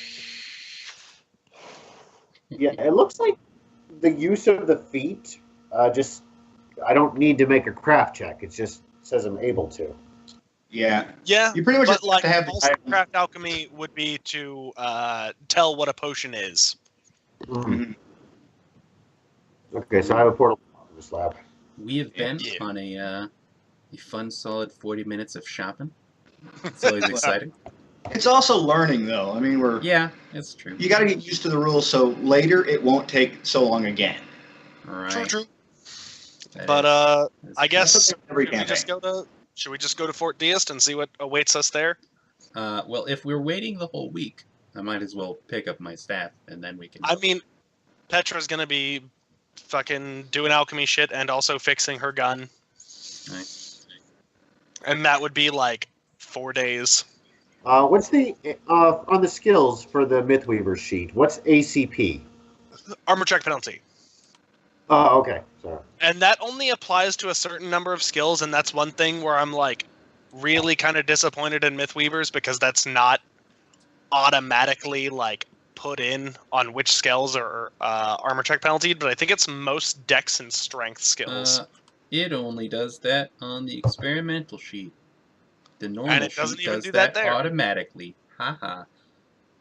Yeah, it looks like the use of the feat, I don't need to make a craft check. It just says I'm able to. Yeah. Yeah, You pretty much but just like, have to have the also item. craft alchemy would be to tell what a potion is. Mhm. Okay, so I have a portable alchemist lab. We have been Yeah. on a fun, solid 40 minutes of shopping. It's always exciting. It's also learning, though. I mean, Yeah, it's true. you got to get used to the rules, so later it won't take so long again. All right. True. That But is- I guess That's every should we just go to Fort Deist and see what awaits us there? well, if we're waiting the whole week, I might as well pick up my staff, and then we can. I mean, Petra's gonna be fucking doing alchemy shit and also fixing her gun. Right. And that would be like 4 days. What's the on the skills for the Mythweaver sheet? What's ACP? Armor check penalty. Oh, okay. Sorry. And that only applies to a certain number of skills, and that's one thing where I'm like really kind of disappointed in Mythweavers because that's not automatically like put in on which skills are armor check penalty, but I think it's most dex and strength skills. It only does that on the experimental sheet. The normal And it doesn't sheet even does do that there. automatically. Haha.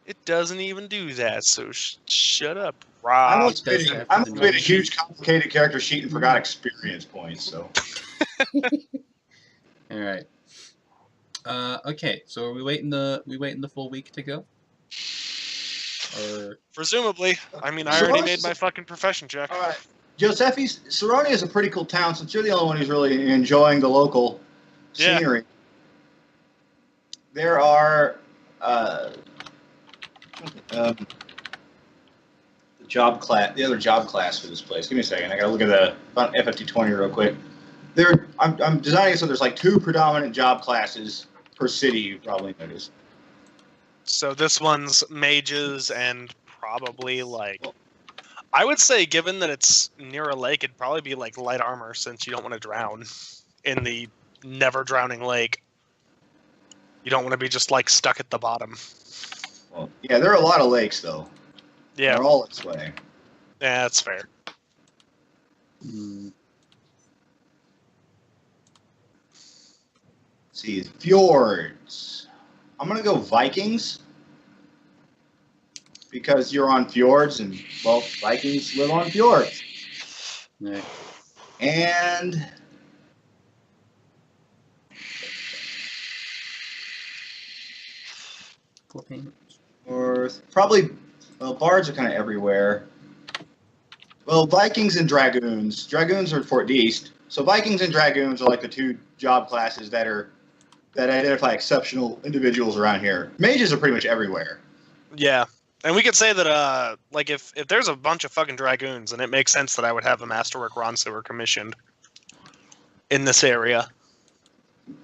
It doesn't even do that, so shut up, I Rob. must does have that I for must the have made a normal huge, sheet. complicated character sheet and forgot experience points. So All right. Okay. So are we waiting the full week to go? Or Presumably. I mean, I already made my fucking profession check. all right, Giuseppe, Saronia is a pretty cool town. Since you're the only one who's really enjoying the local Yeah. scenery, there are the other job class for this place. Give me a second. I gotta look at the FFT20 real quick. I'm designing it so there's like 2 predominant job classes per city. You probably noticed. So this one's mages and probably like... I would say, given that it's near a lake, it'd probably be like light armor, since you don't want to drown in the never drowning lake. You don't want to be just like stuck at the bottom. Well, yeah, there are a lot of lakes though. Yeah, They're all this way. yeah, that's fair. hmm, Let's see, fjords. I'm gonna go Vikings because you're on fjords, and well, Vikings live on fjords. yeah. And or probably, well, bards are kind of everywhere. Well, Vikings and Dragoons. Dragoons are Fort East. So Vikings and Dragoons are like the 2 job classes that identify exceptional individuals around here. Mages are pretty much everywhere. Yeah, and we could say that like if there's a bunch of fucking dragoons, then it makes sense that I would have a masterwork Ronsewer commissioned in this area.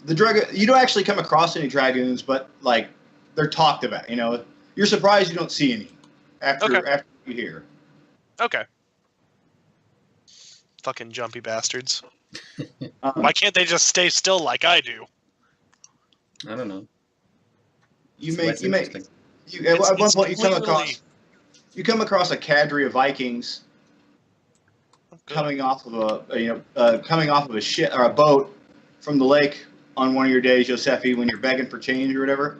You don't actually come across any Dragoons, but like they're talked about. You know, you're surprised you don't see any after you hear. Okay. Fucking jumpy bastards. Why can't they just stay still like I do? I don't know. At It's one point you clearly- come across a cadre of Vikings Good. coming off of a ship or a boat from the lake on one of your days, Giuseppe, when you're begging for change or whatever.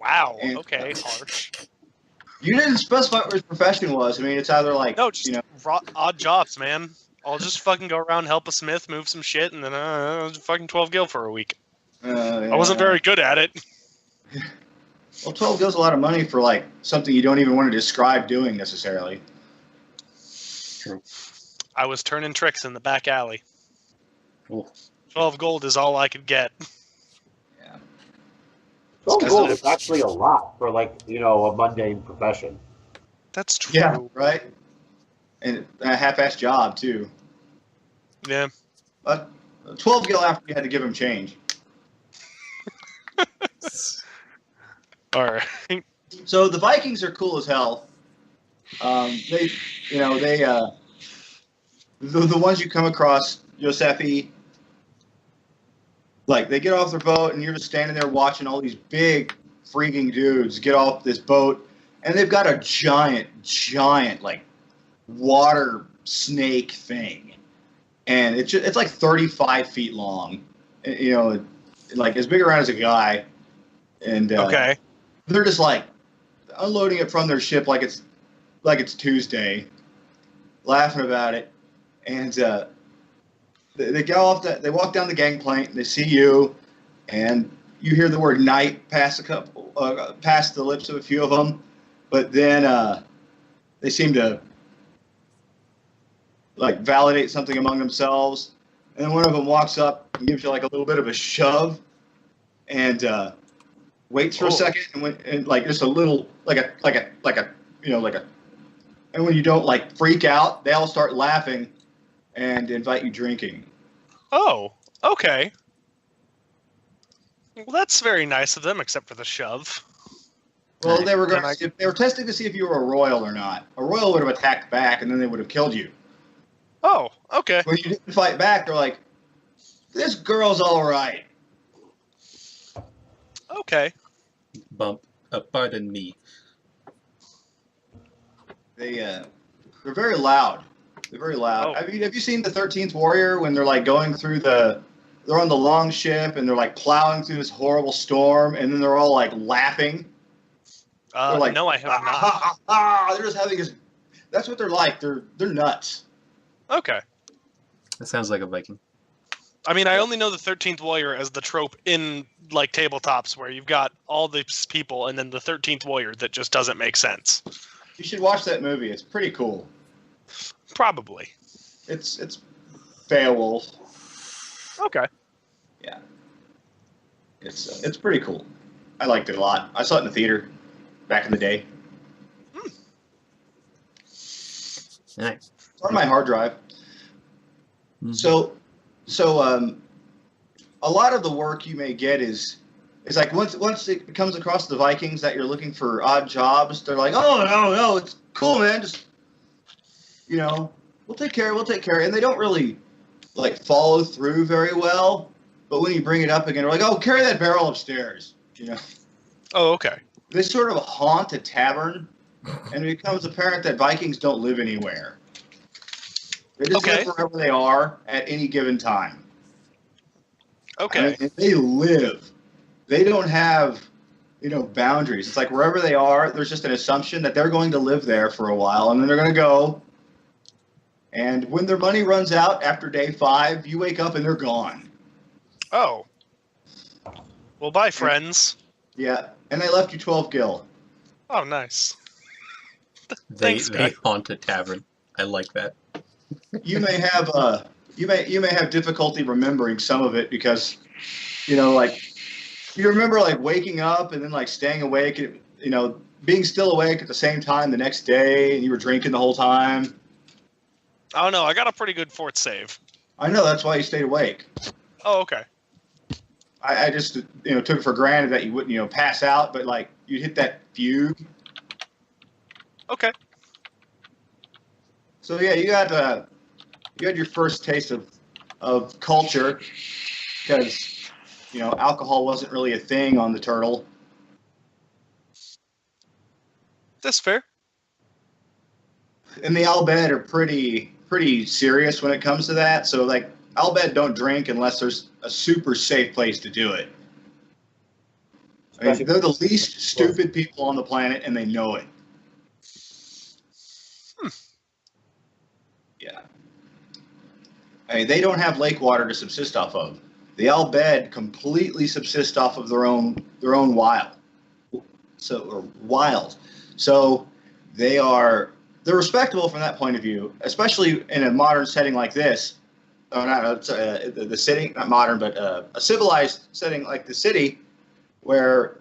Wow. And- Okay. Harsh. You didn't specify what his profession was. I mean, it's either like No, just odd jobs, man. I'll just fucking go around, help a smith, move some shit, and then fucking 12 gil for a week. I wasn't very good at it. Well, 12 gil's a lot of money for like something you don't even want to describe doing necessarily. True. I was turning tricks in the back alley. Oh. 12 gold is all I could get. Yeah. 12 'cause gold of- is actually a lot for, like, a mundane profession. That's true. Yeah, right. And a half-assed job too. Yeah. But 12 gil after you had to give him change. All right. So the Vikings are cool as hell. The ones you come across, Giuseppe, like they get off their boat and you're just standing there watching all these big freaking dudes get off this boat, and they've got a giant like water snake thing, and it's like 35 feet long, like as big around as a guy, and Okay. they're just like unloading it from their ship like it's Tuesday, laughing about it, and they go off. They walk down the gangplank. And they see you, and you hear the word "night" past the lips of a few of them, but then they seem to like validate something among themselves, and then one of them walks up and gives you like a little bit of a shove, and waits for a second, and like just a little like a and when you don't like freak out, they all start laughing and invite you drinking. Oh, okay. Well, that's very nice of them, except for the shove. Well, they were Can they were testing to see if you were a royal or not. A royal would have attacked back, and then they would have killed you. Oh, okay. When you didn't fight back, they're like, "This girl's all right." Okay. Bump. Pardon me. they're very loud. They're very loud. Oh. Have you seen the 13th Warrior when they're like going through they're on the long ship and they're like plowing through this horrible storm and then they're all like laughing. They're like, no, I have not. They're just having this. That's what they're like. They're nuts. Okay. That sounds like a Viking. I mean, I only know the 13th Warrior as the trope in, like, tabletops where you've got all these people and then the 13th Warrior that just doesn't make sense. You should watch that movie. It's pretty cool. Probably. It's Beowulf. Okay. Yeah. It's pretty cool. I liked it a lot. I saw it in the theater back in the day. Nice. It's on my hard drive. Mm-hmm. So a lot of the work you may get is like once it comes across the Vikings that you're looking for odd jobs, they're like, oh no, it's cool, man. Just we'll take care, and they don't really like follow through very well. But when you bring it up again, they're like, oh, carry that barrel upstairs. Oh, okay. They sort of haunt a tavern, and it becomes apparent that Vikings don't live anywhere. They just live wherever they are at any given time. Okay. I mean, they live. They don't have, boundaries. It's like wherever they are, there's just an assumption that they're going to live there for a while, and then they're going to go. And when their money runs out after day 5, you wake up and they're gone. Oh. Well, bye, friends. Yeah, and they left you 12 gil. Oh, nice. They haunt a tavern. I like that. You may have you may have difficulty remembering some of it because, like you remember like waking up and then like staying awake, being still awake at the same time the next day, and you were drinking the whole time. Oh no, I got a pretty good fort save. I know, that's why you stayed awake. Oh, okay. I just took it for granted that you wouldn't pass out, but like you'd hit that fugue. Okay. So yeah, you had your first taste of culture because alcohol wasn't really a thing on the Turtle. That's fair. And the Albed are pretty serious when it comes to that. So like Albed don't drink unless there's a super safe place to do it. I mean, they're the least stupid people on the planet, and they know it. Yeah. I mean, they don't have lake water to subsist off of. The Albed completely subsist off of their own wild. So they're respectable from that point of view, especially in a modern setting like this. Oh, not the city, not modern, but a civilized setting like the city, where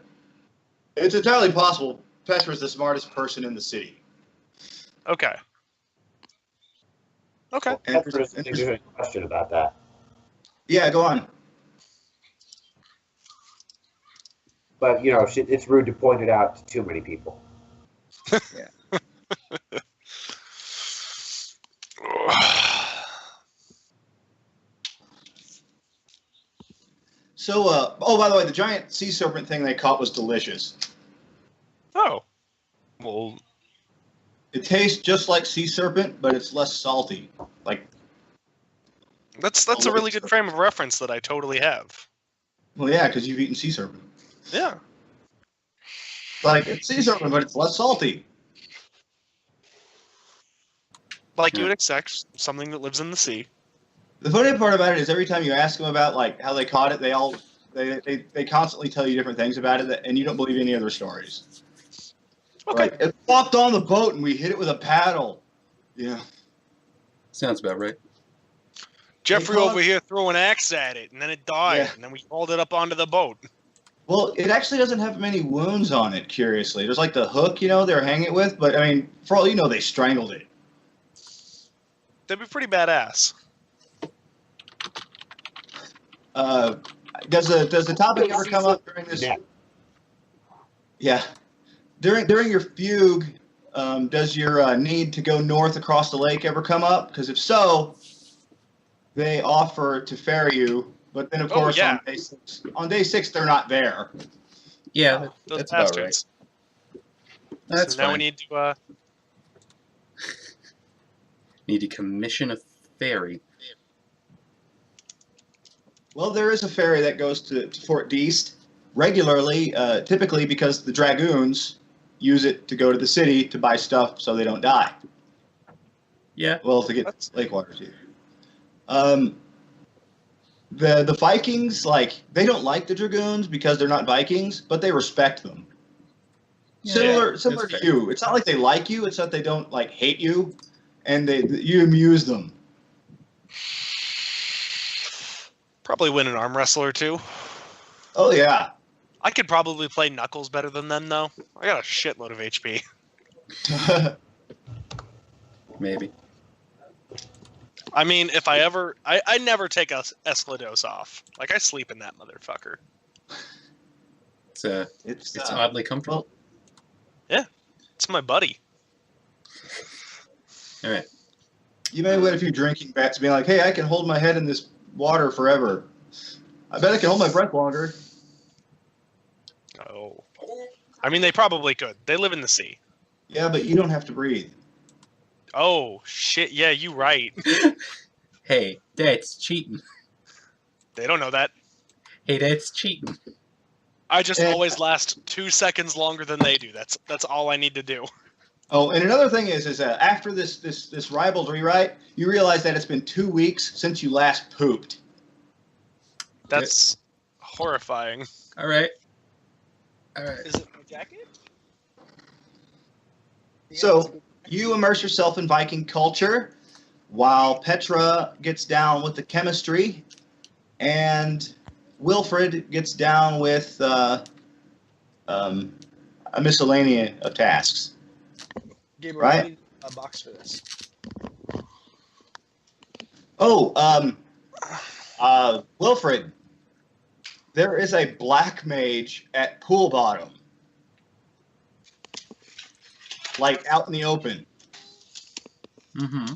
it's entirely possible Petra's the smartest person in the city. Okay. Okay. Well, Petra's a question about that. Yeah, go on. But it's rude to point it out to too many people. Yeah. So, by the way, the giant sea serpent thing they caught was delicious. Oh. Well. It tastes just like sea serpent, but it's less salty. Like. That's a really good frame of reference that I totally have. Well, yeah, because you've eaten sea serpent. Yeah. Like, it's sea serpent, but it's less salty. Like you would expect, something that lives in the sea. The funny part about it is every time you ask them about like how they caught it, they constantly tell you different things about it, and you don't believe any of their stories. Okay. Like, it flopped on the boat and we hit it with a paddle. Yeah. Sounds about right. Jeffrey over here threw an axe at it, and then it died, and then we hauled it up onto the boat. Well, it actually doesn't have many wounds on it, curiously. There's like the hook, they're hanging it with, but I mean, for all you know, they strangled it. That'd be pretty badass. Does the topic ever come up during this? Yeah. During your fugue, does your need to go north across the lake ever come up? Because if so, they offer to ferry you, but then of course on day six they're not there. Yeah, Those that's about right. bastards. That's so now fine. we need to Need to commission a ferry. Well, there is a ferry that goes to Fort Deast regularly, typically because the Dragoons use it to go to the city to buy stuff so they don't die. Yeah. Well, to get Lakewater too. The Vikings, like, they don't like the Dragoons because they're not Vikings, but they respect them. Yeah, Similar that's to fair. you. It's not like they like you, it's that they don't like hate you, and you amuse them. Probably win an arm wrestle or two. Oh yeah. I could probably play Knuckles better than them, though. I got a shitload of HP. Maybe. I mean, if I ever... I never take Esclados off. Like, I sleep in that motherfucker. It's oddly comfortable. It's my buddy. All right. You may win a few drinking bets, being like, "Hey, I can hold my head in this water forever. I bet I can hold my breath longer." Oh. I mean, they probably could. They live in the sea. Yeah, but you don't have to breathe. Oh, shit. Yeah, you right. Hey, that's cheating. They don't know that. Hey, that's cheating. I just And- always last 2 seconds longer than they do. That's all I need to do. Oh, and another thing is after this Rivals rewrite, you realize that it's been 2 weeks since you last pooped. That's horrifying. All right. All right. Is it my jacket? So you immerse yourself in Viking culture, while Petra gets down with the chemistry, and Wilfred gets down with a miscellany of tasks. Gabriel, Right. I need a box for this. Oh, Wilfred, there is a black mage at Pool Bottom. Like, out in the open. Mm-hmm.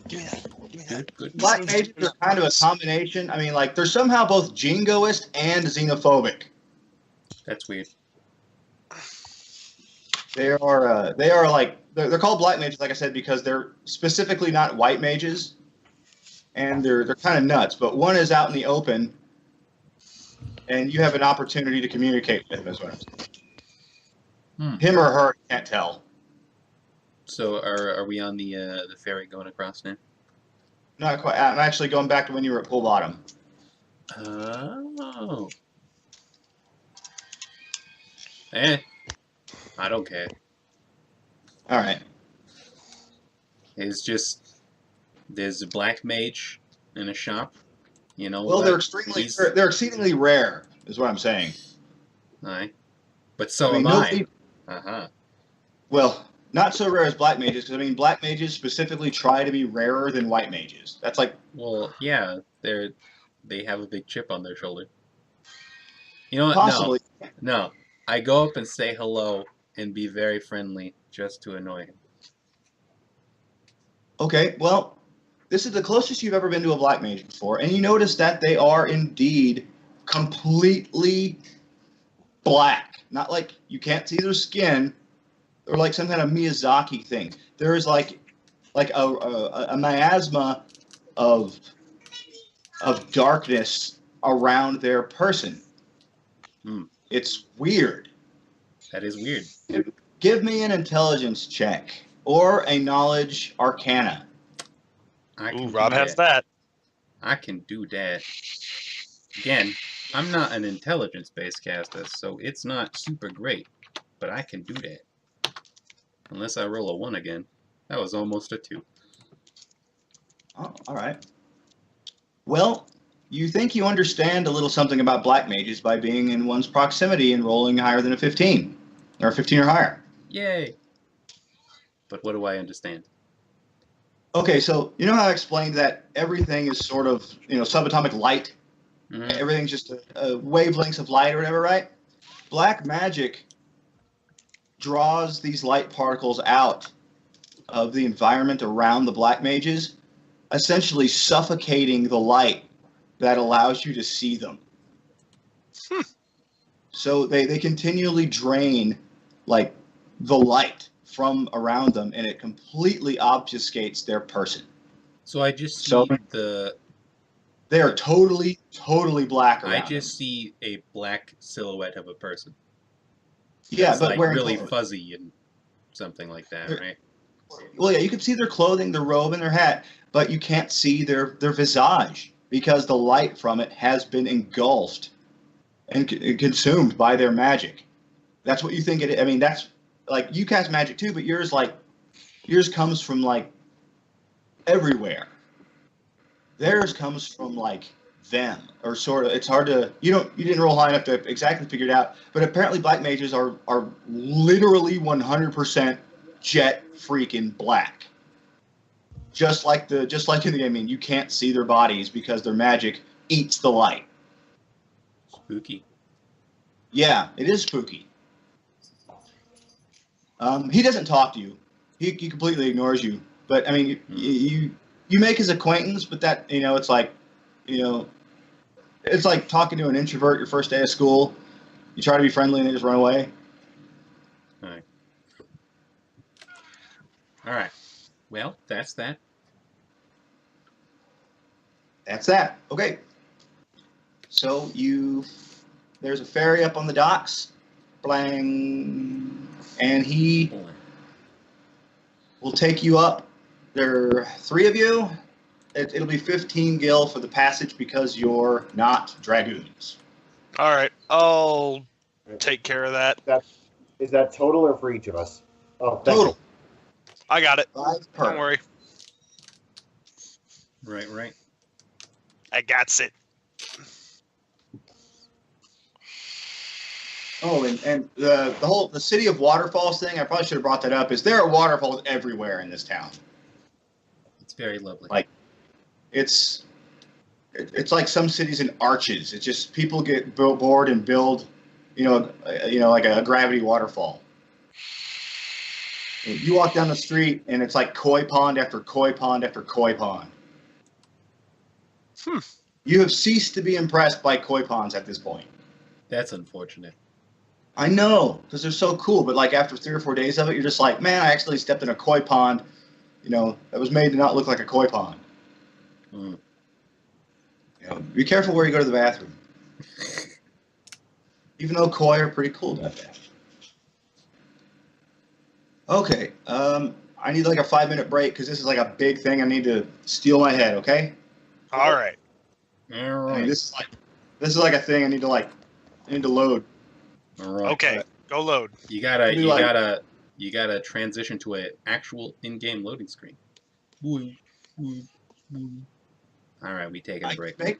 Give me that. Give me that. Good. Black mages are kind of a combination. I mean, like, they're somehow both jingoist and xenophobic. That's weird. They are like, they're called black mages, like I said, because they're specifically not white mages. And they're kind of nuts. But one is out in the open, and you have an opportunity to communicate with him, is what I'm saying. Him or her, can't tell. So are we on the ferry going across now? Not quite. I'm actually going back to when you were at Pool Bottom. Oh. I don't care. All right. It's just there's a black mage in a shop. You know. Well, but they're exceedingly rare, is what I'm saying. Aye. But so I mean, am I. nobody- Uh-huh. Well, not so rare as black mages, because I mean, black mages specifically try to be rarer than white mages. That's like, Well, yeah, they have a big chip on their shoulder. You know what? possibly. No. I go up and say hello and be very friendly just to annoy him. Okay, well, this is the closest you've ever been to a black mage before, and you notice that they are indeed completely black. Not like you can't see their skin, or like some kind of Miyazaki thing. There is like a miasma of darkness around their person. Hmm. It's weird. That is weird. Give me an intelligence check or a knowledge arcana. I can Ooh, do Rob has that. I can do that. Again, I'm not an intelligence-based caster, so it's not super great, but I can do that. Unless I roll a 1 again. That was almost a 2. Oh, all right. Well, you think you understand a little something about black mages by being in one's proximity and rolling higher than a 15, or 15 or higher. Yay! But what do I understand? Okay, so you know how I explained that everything is sort of, subatomic light? Mhm. Everything's just wavelengths of light or whatever, right? Black magic draws these light particles out of the environment around the black mages, essentially suffocating the light that allows you to see them. So they continually drain, like, the light from around them, and it completely obfuscates their person. So I just see So- the. They are totally black around I just them. see a black silhouette of a person. Yeah, That's but like wearing really clothes. fuzzy and something like that, They're- right? Well, yeah, you can see their clothing, their robe, and their hat, but you can't see their visage because the light from it has been engulfed and consumed by their magic. That's what you think it is. I mean, that's like you cast magic too, but yours comes from like everywhere. Theirs comes from like them, or sort of. It's hard to you didn't roll high enough to exactly figure it out. But apparently, black mages are literally 100% jet freaking black. Just like in the game. I mean, you can't see their bodies because their magic eats the light. Spooky. Yeah, it is spooky. He doesn't talk to you. He completely ignores you. But I mean, you make his acquaintance, but that it's like, it's like talking to an introvert your first day of school. You try to be friendly and they just run away. All right. Well, that's that. That's that. Okay. So there's a ferry up on the docks, blang, and he will take you up. There are 3 of you. It'll be 15 gil for the passage because you're not dragoons. All right, I'll take care of that. Is that total or for each of us? Oh, thank Total. I got it. 5 per. Don't worry. Right. I got it. Oh, and the city of waterfalls thing, I probably should have brought that up, is there are waterfalls everywhere in this town. It's very lovely. Like, it's like some cities in arches. It's just people get bored and build, like a gravity waterfall. You walk down the street and it's like koi pond after koi pond after koi pond. You have ceased to be impressed by koi ponds at this point. That's unfortunate. I know, because they're so cool, but like after 3 or 4 days of it, you're just like, man, I actually stepped in a koi pond, that was made to not look like a koi pond. Be careful where you go to the bathroom. Even though koi are pretty cool about that. Okay, I need like a 5-minute break because this is like a big thing. I need to steal my head. Okay. All right. I mean, this is like a thing. I need to load. All right. Okay, go load. You gotta transition to an actual in-game loading screen. All right, we taking a break. Make